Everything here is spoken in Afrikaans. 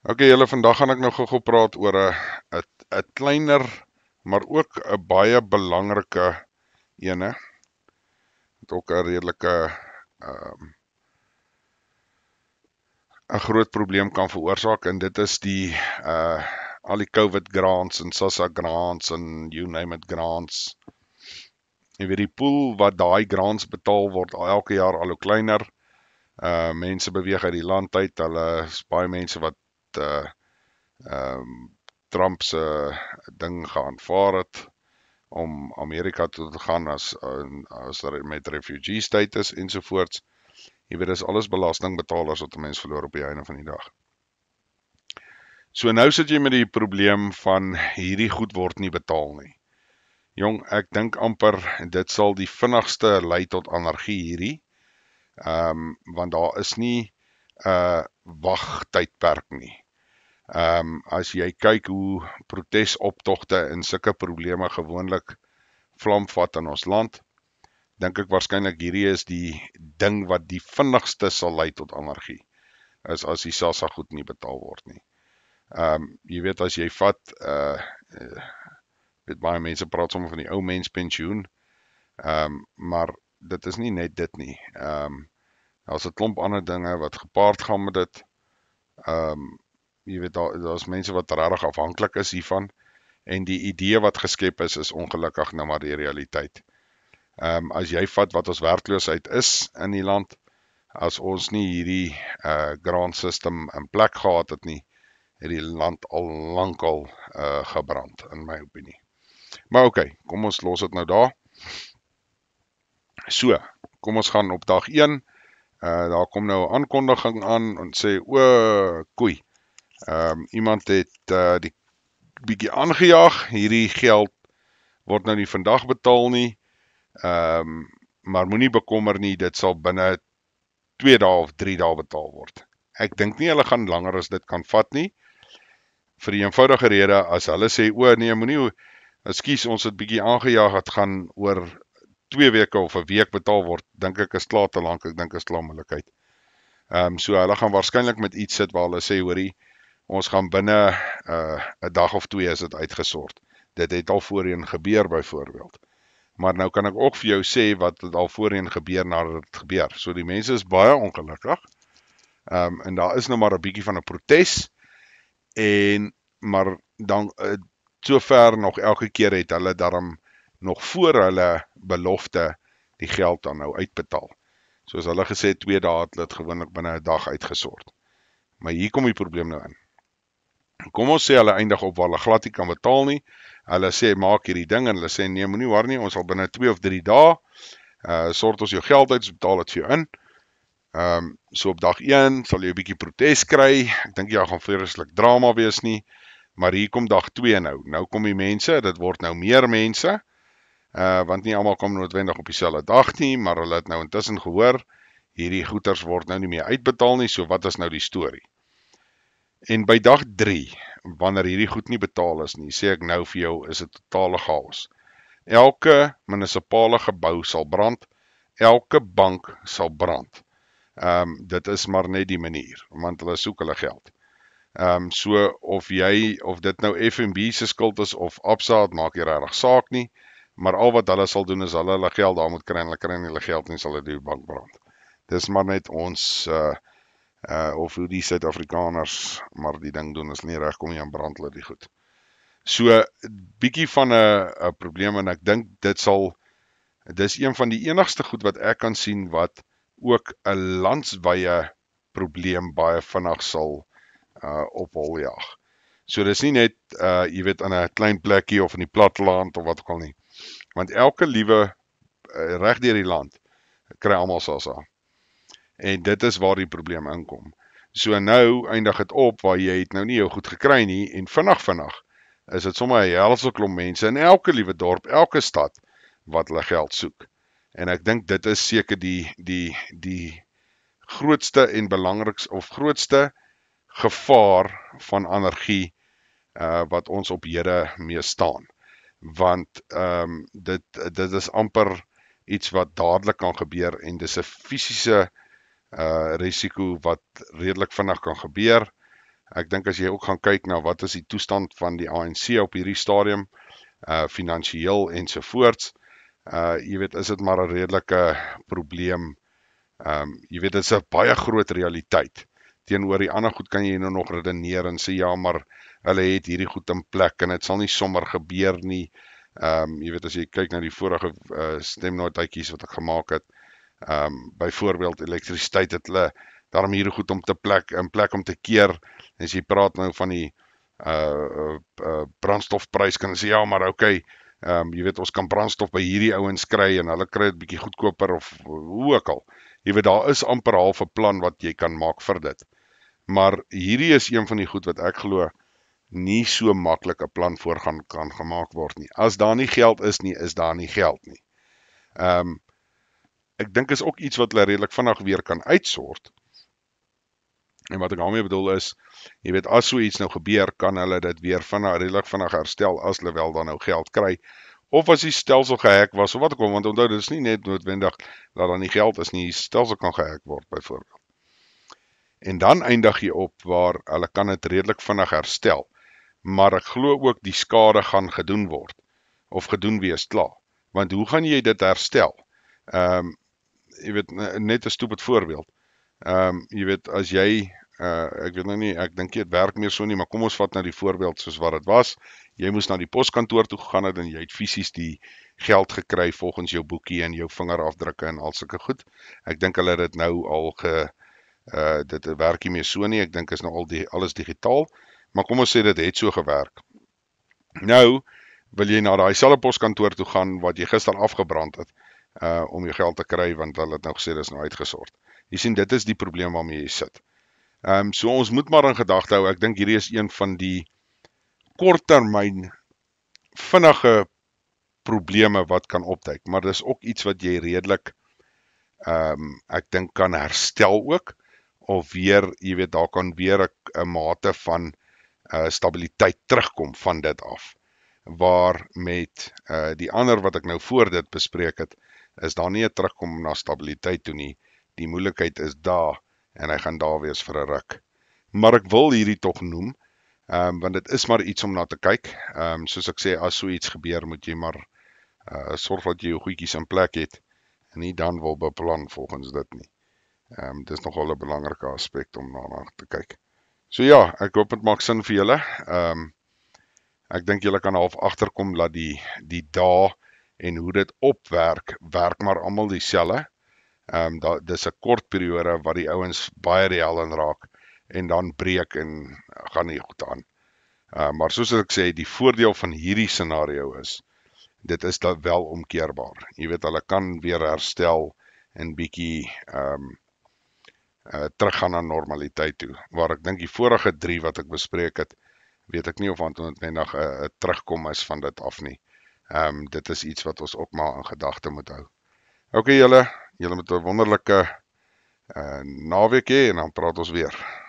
Okay, julle, vandag gaan ek nou gou praat oor 'n kleiner, maar ook 'n baie belangrike ene, wat ook 'n redelike 'n groot probleem kan veroorsaak, en dit is die al die COVID grants en SASSA grants en you name it grants. Jy weet, die pool wat daai grants betaal word elke jaar al hoe kleiner. Mense beweeg uit die land uit. Hulle is baie mense wat Trump se ding geaanvaar het om Amerika toe te gaan as met refugee status ensovoorts. Jy weet, dis alles belastingbetalers wat 'n mens verloor op die einde van die dag. So nou sit jy met die probleem van hierdie goed word nie betaal nie. Jong, ek dink amper dit sal die vinnigste lei tot anargie hierdie. Want daar is nie 'n wagtydperk nie. As jy kyk hoe protesoptogte en sulke probleme gewoonlik vlam vat in ons land, dink ek waarskynlik hierdie is die ding wat die vinnigste sal lei tot anargie, is as die SASSA goed nie betaal word nie. Jy weet, as jy vat, weet baie mense praat sommer van die ou mens pensioen, maar dit is nie net dit nie. Daar's 'n klomp ander dinge wat gepaard gaan met dit. Jy weet, daar's mense wat regtig afhanklik is hiervan, en die idee wat geskep is ongelukkig nou maar die realiteit. As jy vat wat ons werkloosheid is in die land, as ons nie hierdie grant system in plek gehad het nie, het die land al lankal gebrand, in my opinie. Maar okay, kom ons los dit nou daar. So, kom ons gaan op dag 1. Daar kom nou 'n aankondiging aan en sê, o, koei. Iemand het die bietjie aangejaag, hierdie geld word nou nie vandag betaal nie, maar moenie bekommer nie, dit sal binne 2 dae of 3 dae betaal word. Ek dink nie hulle gaan langer as dit kan vat nie, vir die eenvoudige rede, as hulle sê, o nee, moenie, ekskuus, ons het bietjie aangejaag, het gaan oor 2 weke of 'n week betaal word, dink ek is klaar te lank, ek dink is klaar moeilikheid. So hulle gaan waarskynlik met iets sit waar hulle sê, hoorie, ons gaan binne 'n dag of 2 is dit uitgesort. Dit het al voorheen gebeur byvoorbeeld. Maar nou kan ek ook vir jou sê wat het al voorheen gebeur nadat dit gebeur. So die mense is baie ongelukkig. En daar is nou maar 'n bietjie van 'n protes, maar dan sover nog elke keer het hulle daarom nog voor hulle belofte die geld dan nou uitbetaal. Soos hulle gesê, 2 dae het dit gewoonlik binne 'n dag uitgesort. Maar hier kom die probleem nou in. Kom ons sê hulle eindig op waar hulle glad nie kan betaal nie. Hulle sê, maak hierdie ding, en hulle sê, nee, moenie worry nie, ons sal binne 2 of 3 dae, sort ons jou geld uit, betaal dit vir jou in. So op dag 1 sal jy 'n bietjie protes kry. Ek dink jy gaan vreeslik drama wees nie, maar hier kom dag 2 nou. Nou kom die mense, dit word nou meer mense, want nie almal kom noodwendig op dieselfde dag nie, maar hulle het nou intussen gehoor, hierdie goeders word nou nie meer uitbetaal nie, so wat is nou die storie? En by dag 3, wanneer hierdie goed nie betaal is nie, sê ek nou vir jou, is dit totale chaos. Elke munisipale gebou sal brand, elke bank sal brand. Dit is maar net die manier, want hulle soek hulle geld. So of dit nou FNB se skuld is of Absa, het maak nie regtig saak nie, maar al wat hulle sal doen is hulle geld daar moet kry, en hulle kry nie hulle geld nie, sal hulle die bank brand. Dis maar net ons of hoe die Suid-Afrikaners maar die ding doen, is nie reg, kom nie aan brand hulle die goed. So, bietjie van 'n probleem, en ek dink dis een van die enigste goed wat ek kan sien wat ook 'n landswye probleem baie vinnig sal opholjag. So dis nie net, jy weet, in 'n klein plekkie of in die platteland of wat ook al nie. Want elke liewe reg deur die land kry almal SASSA. En dit is waar die probleem inkom. So nou eindig dit op waar jy het nou nie jou goed gekry nie, en vinnig is dit sommer 'n helse klomp mense in elke liewe dorp, elke stad wat hulle geld soek. En ek dink dit is seker die grootste en belangrikste of grootste gevaar van anargie wat ons op hede mee staan. Want dit is amper iets wat dadelik kan gebeur, en dis 'n fisiese risiko wat redelik vinnig kan gebeur. Ek dink as jy ook gaan kyk na wat is die toestand van die ANC op hierdie stadium, finansiëel ensovoorts, jy weet, is dit maar 'n redelike probleem. Jy weet, dit is 'n baie groot realiteit. Teenoor die ander goed kan jy nou nog redeneer en sê ja, maar hulle het hierdie goed in plek en dit sal nie sommer gebeur nie. Jy weet, as jy kyk na die vorige stemnotuitjies wat ek gemaak het, byvoorbeeld elektrisiteit het hulle daarom hierdie goed in plek om te keer. En as jy praat nou van die brandstofprys, kan jy sê ja, maar okay, jy weet, ons kan brandstof by hierdie ouens kry en hulle kry dit bietjie goedkoper of hoe ook al. Jy weet, daar is amper half 'n plan wat jy kan maak vir dit. Maar hierdie is een van die goed wat ek glo nie so maklik 'n plan voorgaan kan gemaak word nie. As daar nie geld is nie, is daar nie geld nie. Ek dink is ook iets wat hulle redelik vinnig weer kan uitsort. En wat ek daarmee bedoel is, jy weet, as so iets nou gebeur, kan hulle dit weer redelik vinnig herstel as hulle wel dan nou geld kry. Of as die stelsel gehack was, of wat ook al, want onthou, dit is nie net noodwendig dat daar nie geld is nie, die stelsel kan gehack word, byvoorbeeld. En dan eindig jy op waar hulle kan dit redelik vinnig herstel, maar ek glo ook die skade gaan gedoen word, of gedoen wees klaar. Want hoe gaan jy dit herstel? Jy weet, net 'n stupid voorbeeld. Jy weet, as jy, ek weet nou nie, ek dink jy het werk meer so nie, maar kom ons vat nou die voorbeeld soos wat dit was. Jy moes na die poskantoor toe gegaan het en jy het fisies die geld gekry volgens jou boekie en jou vingerafdrukke en al sulke goed. Ek dink hulle het dit nou al dit werk nie meer so nie, ek dink is nou al alles digitaal, maar kom ons sê dit het so gewerk. Nou, wil jy na daai selfe poskantoor toe gaan wat jy gister afgebrand het, om jou geld te kry, want hulle het nou gesê dis nou uitgesort. Jy sien, dit is die probleem waarmee jy sit. So ons moet maar in gedagte hou, ek dink hierdie is een van die korttermyn vinnige probleme wat kan opduik, maar dis ook iets wat jy redelik, ek dink kan herstel ook, of weer, jy weet, daar kan weer 'n mate van stabiliteit terugkom van dit af. Waar met die ander wat ek nou voor dit bespreek het, is daar nie 'n terugkom na stabiliteit toe nie. Die moeilikheid is daar, en hy gaan daar wees vir 'n ruk. Maar ek wil hierdie tog noem, want dit is maar iets om na te kyk. Soos ek sê, as so iets gebeur, moet jy maar sorg dat jy jou goedjies in plek het, en nie dan wil beplan volgens dit nie. Dit is nogal 'n belangrike aspek om na te kyk. So ja, ek hoop dit maak sin vir julle. Ek dink julle kan half agterkom dat die dae en hoe dit opwerk, werk maar almal dieselfde. Dis 'n kort periode wat die ouens baie reël in raak en dan breek en gaan nie goed aan. Maar soos ek sê, die voordeel van hierdie scenario is, dit is dat wel omkeerbaar. Jy weet, hulle kan weer herstel en bietjie teruggaan na normaliteit toe. Waar ek dink die vorige 3 wat ek bespreek het, weet ek nie of noodwendig 'n terugkom is van dit af nie. Dit is iets wat ons ook maar in gedagte moet hou. Okay julle moet 'n wonderlike naweek hê en dan praat ons weer.